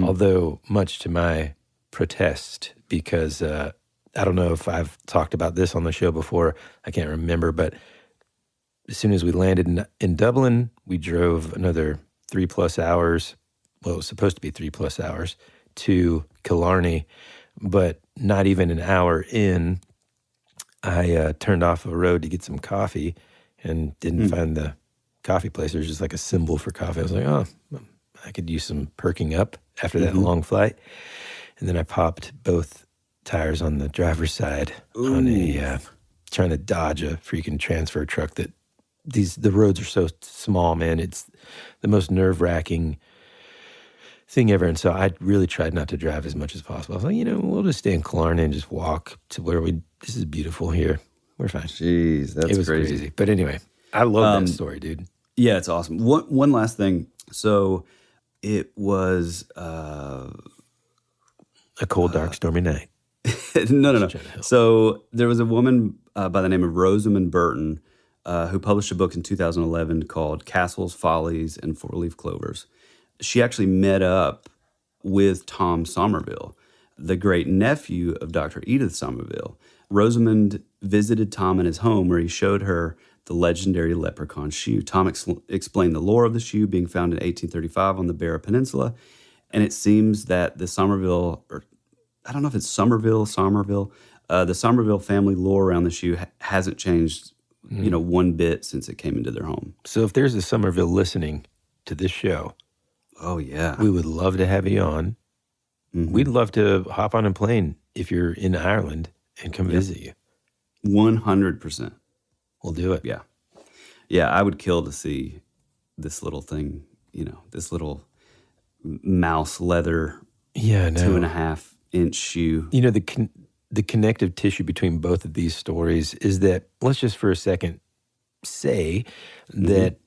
although much to my protest because I don't know if I've talked about this on the show before. I can't remember, but as soon as we landed in Dublin, we drove another 3+ hours well, it was supposed to be 3+ hours to Killarney, but not even an hour in, I turned off a road to get some coffee and didn't find the coffee place. There's just like a symbol for coffee. I was like, oh, I could use some perking up after that long flight. And then I popped both tires on the driver's side on a trying to dodge a freaking transfer truck. The roads are so small, man. It's the most nerve-wracking thing ever. And so I really tried not to drive as much as possible. I was like, we'll just stay in Killarney and just walk to where this is beautiful here. We're fine. Jeez, that's It was crazy. But anyway, I love that story, dude. Yeah, it's awesome. One last thing. So it was a cold, dark, stormy night. No. So there was a woman by the name of Rosamund Burton who published a book in 2011 called Castles, Follies, and Four-Leaf Clovers. She actually met up with Tom Somerville, the great nephew of Dr. Edith Somerville. Rosamund visited Tom in his home where he showed her the legendary leprechaun shoe. Tom explained the lore of the shoe being found in 1835 on the Beara Peninsula. And it seems that the Somerville, or I don't know if it's Somerville, the Somerville family lore around the shoe hasn't changed, one bit since it came into their home. So if there's a Somerville listening to this show, oh yeah, we would love to have you on. We'd love to hop on a plane if you're in Ireland and come visit you. 100%. We'll do it. Yeah. Yeah, I would kill to see this little thing, this little mouse leather 2.5-inch shoe. The connective tissue between both of these stories is that, let's just for a second say that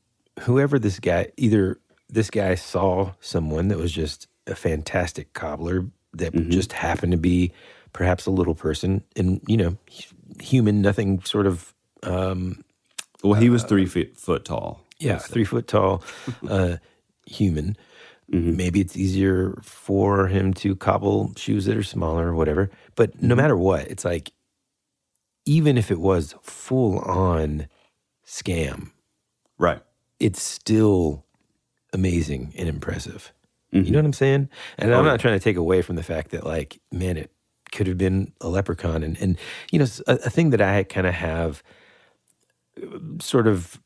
whoever this guy, either this guy saw someone that was just a fantastic cobbler that just happened to be perhaps a little person and, human, nothing sort of... well, he was 3 foot tall. Yeah, 3 foot tall, human. Maybe it's easier for him to cobble shoes that are smaller or whatever. But no matter what, it's like, even if it was full-on scam, right? It's still amazing and impressive. You know what I'm saying? And I'm not trying to take away from the fact that, like, man, it could have been a leprechaun. And a thing that I kind of have sort of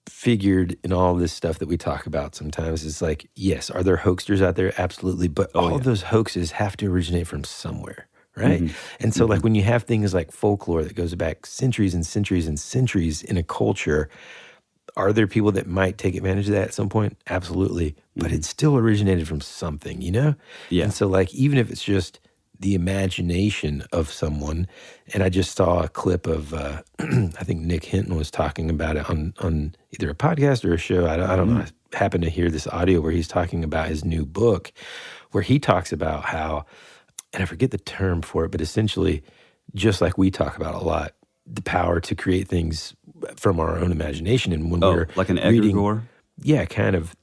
figured in all this stuff that we talk about sometimes is like, yes, are there hoaxers out there? Absolutely. But all of those hoaxes have to originate from somewhere, right? And so like when you have things like folklore that goes back centuries and centuries and centuries in a culture, are there people that might take advantage of that at some point? Absolutely. But it still originated from something, Yeah. And so like, even if it's just the imagination of someone, and I just saw a clip of, I think Nick Hinton was talking about it on either a podcast or a show. I don't know. I happened to hear this audio where he's talking about his new book, where he talks about how, and I forget the term for it, but essentially, just like we talk about a lot, the power to create things from our own imagination. And when we're like an reading, egregore? Yeah, kind of.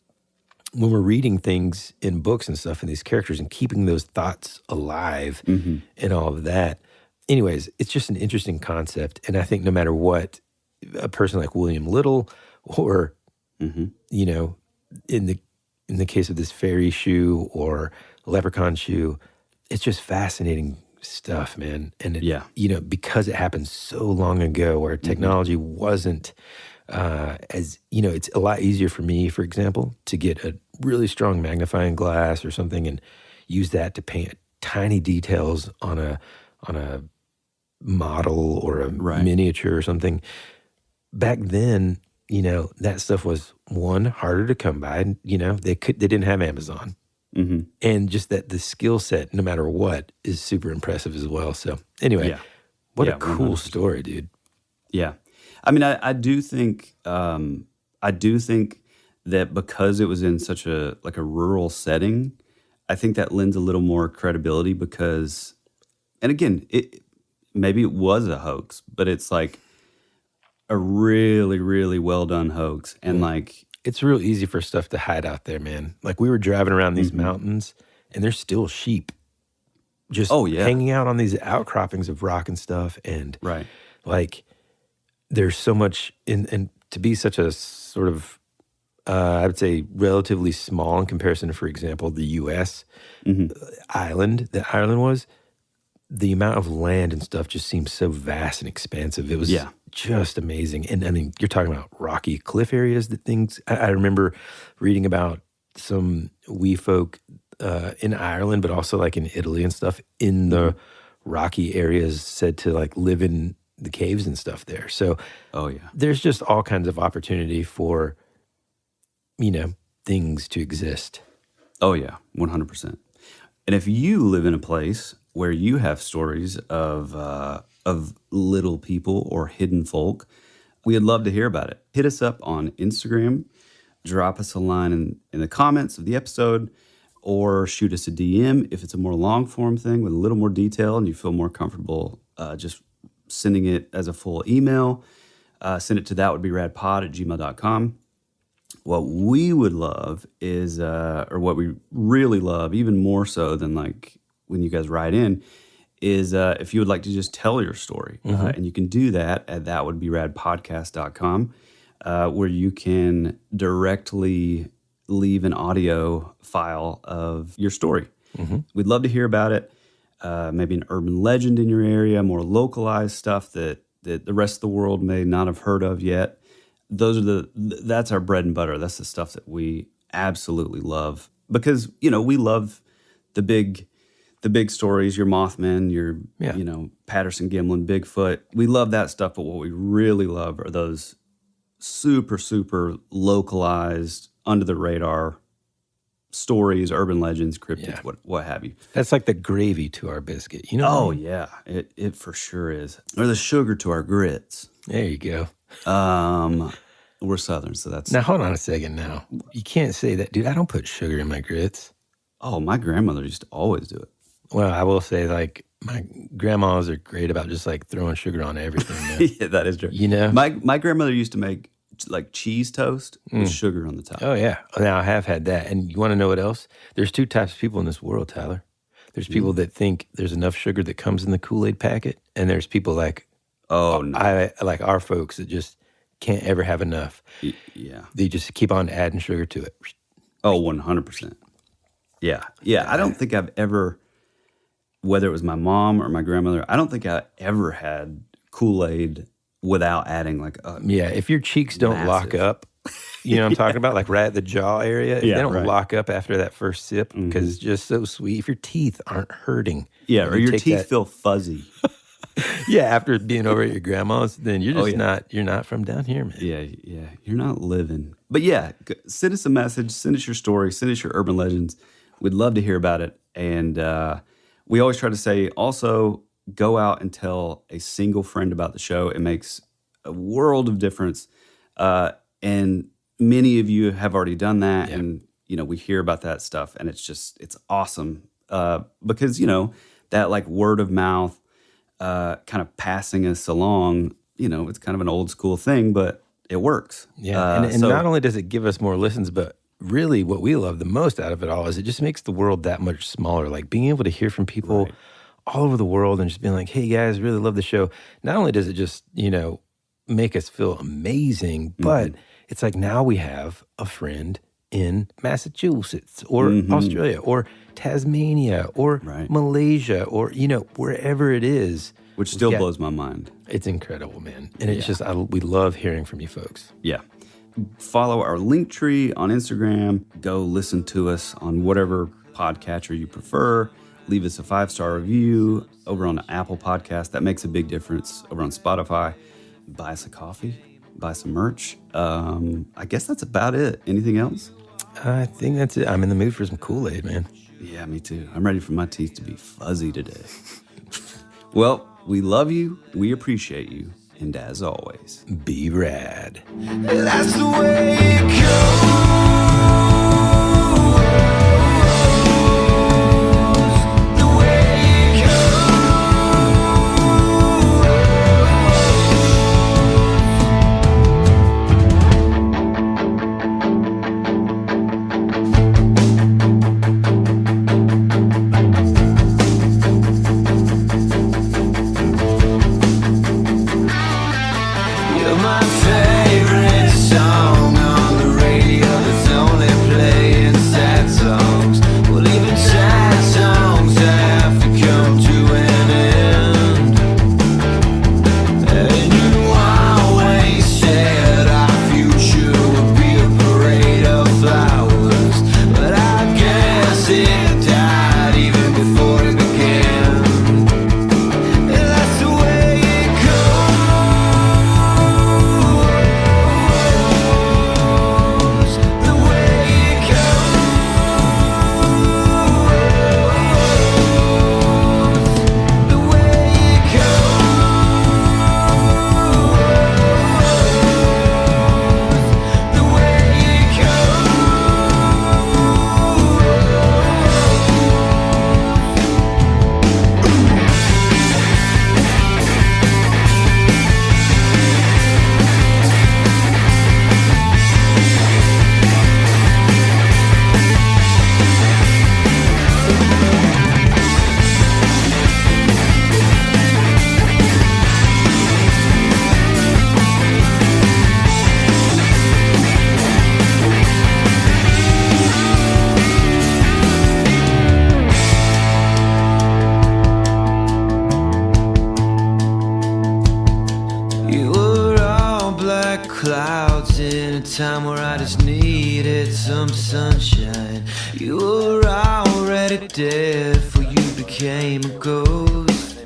When we're reading things in books and stuff and these characters and keeping those thoughts alive and all of that. Anyways, it's just an interesting concept. And I think no matter what, a person like William Little or, in the case of this fairy shoe or leprechaun shoe, it's just fascinating stuff, man. And, because it happened so long ago where technology wasn't it's a lot easier for me, for example, to get a really strong magnifying glass or something and use that to paint tiny details on a model or a miniature or something. Back then, that stuff was harder to come by. They didn't have Amazon, and just that the skill set, no matter what, is super impressive as well. So anyway, what a cool 100%. Story, dude. Yeah. I mean, I do think that because it was in such a rural setting, I think that lends a little more credibility because, and again, maybe it was a hoax, but it's like a really, really well done hoax, and like it's real easy for stuff to hide out there, man. Like we were driving around these mountains, and there's still sheep just hanging out on these outcroppings of rock and stuff, and like. There's so much and to be such a sort of I would say relatively small in comparison to, for example, the U.S. Island that Ireland was. The amount of land and stuff just seemed so vast and expansive. It was just amazing. And I mean, you're talking about rocky cliff areas that things. I remember reading about some wee folk in Ireland, but also like in Italy and stuff, in the rocky areas, said to like live in the caves and stuff there. So there's just all kinds of opportunity for, things to exist. Oh yeah, 100%. And if you live in a place where you have stories of little people or hidden folk, we'd love to hear about it. Hit us up on Instagram, drop us a line in the comments of the episode, or shoot us a DM if it's a more long-form thing with a little more detail and you feel more comfortable just sending it as a full email. Send it to thatwouldberadpod@gmail.com. What we would love is, or what we really love, even more so than like when you guys write in, is if you would like to just tell your story. And you can do that at thatwouldberadpodcast.com, where you can directly leave an audio file of your story. We'd love to hear about it. Maybe an urban legend in your area, more localized stuff that the rest of the world may not have heard of yet. That's our bread and butter. That's the stuff that we absolutely love because, we love the big stories, your Mothman, your, Patterson Gimlin, Bigfoot. We love that stuff, but what we really love are those super, super localized, under the radar stories, urban legends, cryptids, what have you. That's like the gravy to our biscuit, Oh, yeah, it for sure is. Or the sugar to our grits. There you go. We're Southern, so that's... Now, hold on a second now. You can't say that. Dude, I don't put sugar in my grits. Oh, my grandmother used to always do it. Well, I will say, like, my grandmas are great about just, like, throwing sugar on everything. Yeah, that is true. My grandmother used to make, like, cheese toast with sugar on the top. Oh, yeah. Now, I have had that. And you want to know what else? There's two types of people in this world, Tyler. There's people that think there's enough sugar that comes in the Kool-Aid packet, and there's people like... Oh, no. I like our folks that just can't ever have enough. Yeah. They just keep on adding sugar to it. Oh, 100%. Yeah. Yeah, I don't think I've ever, whether it was my mom or my grandmother, I don't think I ever had Kool-Aid without adding like a if your cheeks don't lock up, you know what I'm talking about? Like right at the jaw area. If they don't lock up after that first sip because it's just so sweet. If your teeth aren't hurting. Yeah, or your teeth feel fuzzy. Yeah, after being over at your grandma's, then you're just you're not from down here, man. Yeah, you're not living. But yeah, send us a message, send us your story, send us your urban legends. We'd love to hear about it. And we always try to say, also, go out and tell a single friend about the show. It makes a world of difference. And many of you have already done that. Yeah. And, we hear about that stuff. And it's awesome because, that like word of mouth, kind of passing us along, it's kind of an old school thing, but it works. Yeah, and not only does it give us more listens, but really what we love the most out of it all is it just makes the world that much smaller. Like being able to hear from people all over the world and just being like, hey guys, really love the show. Not only does it just, make us feel amazing, but it's like now we have a friend in Massachusetts or Australia or Tasmania or Malaysia or, wherever it is. Which still blows my mind. It's incredible, man. And it's just, we love hearing from you folks. Yeah. Follow our link tree on Instagram. Go listen to us on whatever podcatcher you prefer. Leave us a 5-star review over on Apple Podcast. That makes a big difference. Over on Spotify. Buy us a coffee. Buy some merch. I guess that's about it. Anything else? I think that's it. I'm in the mood for some Kool-Aid, man. Yeah, me too. I'm ready for my teeth to be fuzzy today. Well, we love you. We appreciate you. And as always, be rad. That's the way it goes. You're my favorite song. time where I just needed some sunshine. You were already dead, for you became a ghost.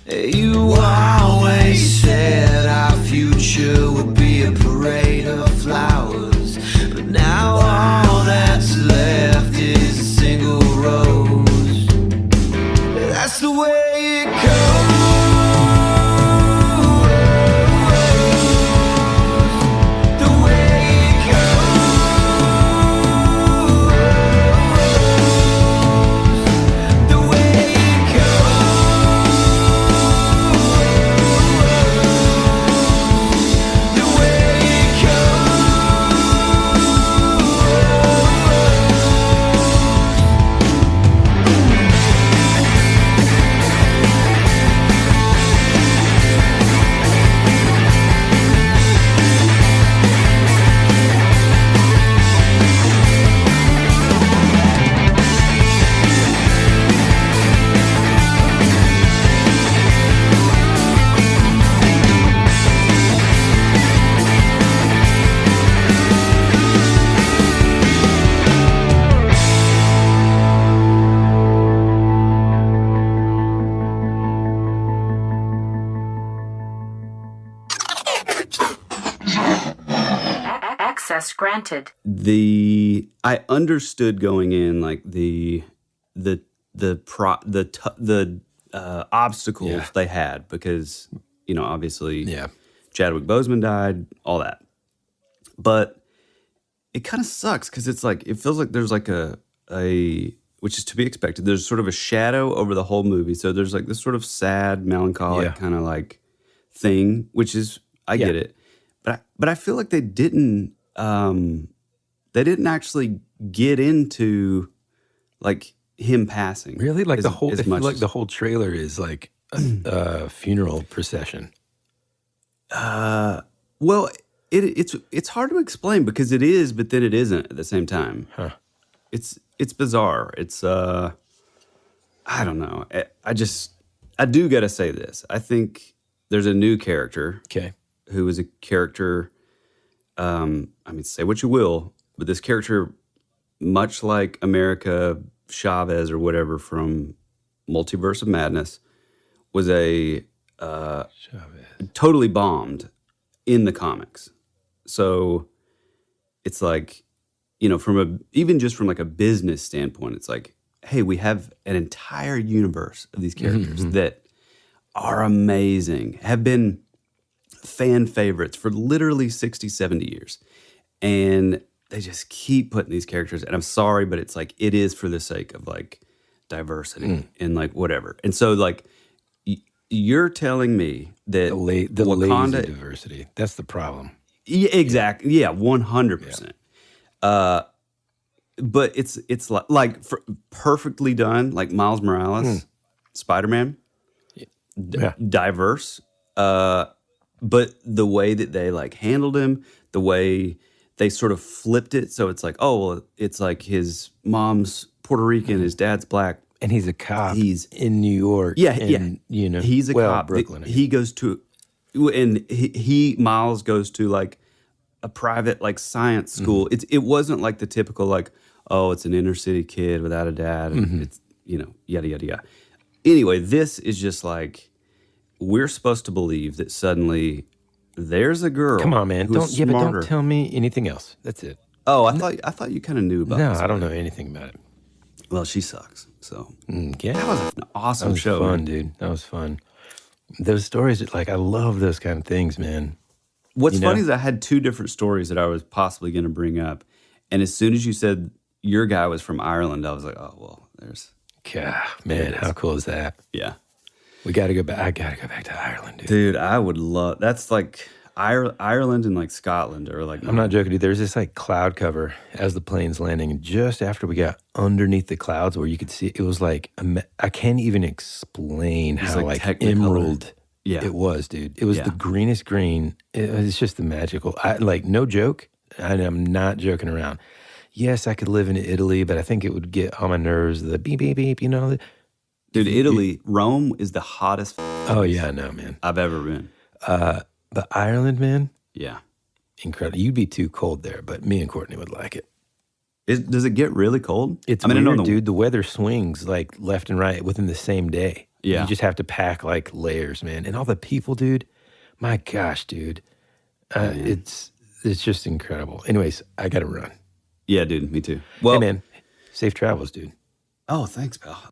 You always said our future would be a parade of flowers, but now all that's left is a single rose. That's the way it goes. Access granted. I understood going in like the obstacles they had because obviously Chadwick Boseman died, all that, but it kind of sucks because it's like it feels like there's like a which is to be expected. There's sort of a shadow over the whole movie, so there's like this sort of sad, melancholic kind of like thing, which is I get it, but I feel like they didn't actually get into like him passing. Really, like the whole. I feel like as, the whole trailer is like a funeral procession. Well, it's hard to explain because it is, but then it isn't at the same time. Huh. It's bizarre. It's I don't know. I do got to say this. I think there's a new character. Okay. Who is a character. I mean, say what you will, but this character, much like America Chavez or whatever from Multiverse of Madness, was a totally bombed in the comics. So it's like, even just from like a business standpoint, it's like, hey, we have an entire universe of these characters that are amazing, have been fan favorites for literally 60, 70 years. And they just keep putting these characters, and I'm sorry, but it's like, it is for the sake of like diversity and like whatever. And so like, you're telling me that the Wakanda, lazy diversity, that's the problem. Yeah, exactly. Yeah, 100%. But it's like perfectly done, like Miles Morales, Spider-Man, diverse. But the way that they like handled him, the way they sort of flipped it, so it's like, oh, well, it's like his mom's Puerto Rican, his dad's black, and he's a cop. He's in New York. He's a cop. Brooklyn. He goes to, and Miles goes to like a private like science school. It wasn't like the typical like, oh, it's an inner city kid without a dad, and it's yada yada yada. Anyway, this is just like, we're supposed to believe that suddenly there's a girl. Come on, man! But don't tell me anything else. That's it. Oh, I thought you kind of knew about. No, this I don't know anything about it. Well, she sucks. So yeah, that was an awesome show. Fun, dude. That was fun. Those stories, like I love those kind of things, man. What's funny is I had two different stories that I was possibly going to bring up, and as soon as you said your guy was from Ireland, I was like, oh well, there's. God, man, how cool is that? Yeah. We got to go back. I got to go back to Ireland, dude. Dude, I would love. That's like Ireland and like Scotland are like. I'm not joking, dude. There's this like cloud cover as the plane's landing, and just after we got underneath the clouds, where you could see, it was like I can't even explain how like emerald it was, dude. It was the greenest green. It's just the magical. No joke, and I'm not joking around. Yes, I could live in Italy, but I think it would get on my nerves. The beep beep beep, Dude, Italy, Rome is the hottest. Oh yeah, I know, man. I've ever been. But Ireland, man. Yeah. incredible. You'd be too cold there, but me and Courtney would like it. Does it get really cold? It's weird, dude. The weather swings like left and right within the same day. Yeah. You just have to pack like layers, man. And all the people, dude. My gosh, dude. It's just incredible. Anyways, I got to run. Yeah, dude. Me too. Well, hey, man. Safe travels, dude. Oh, thanks, pal.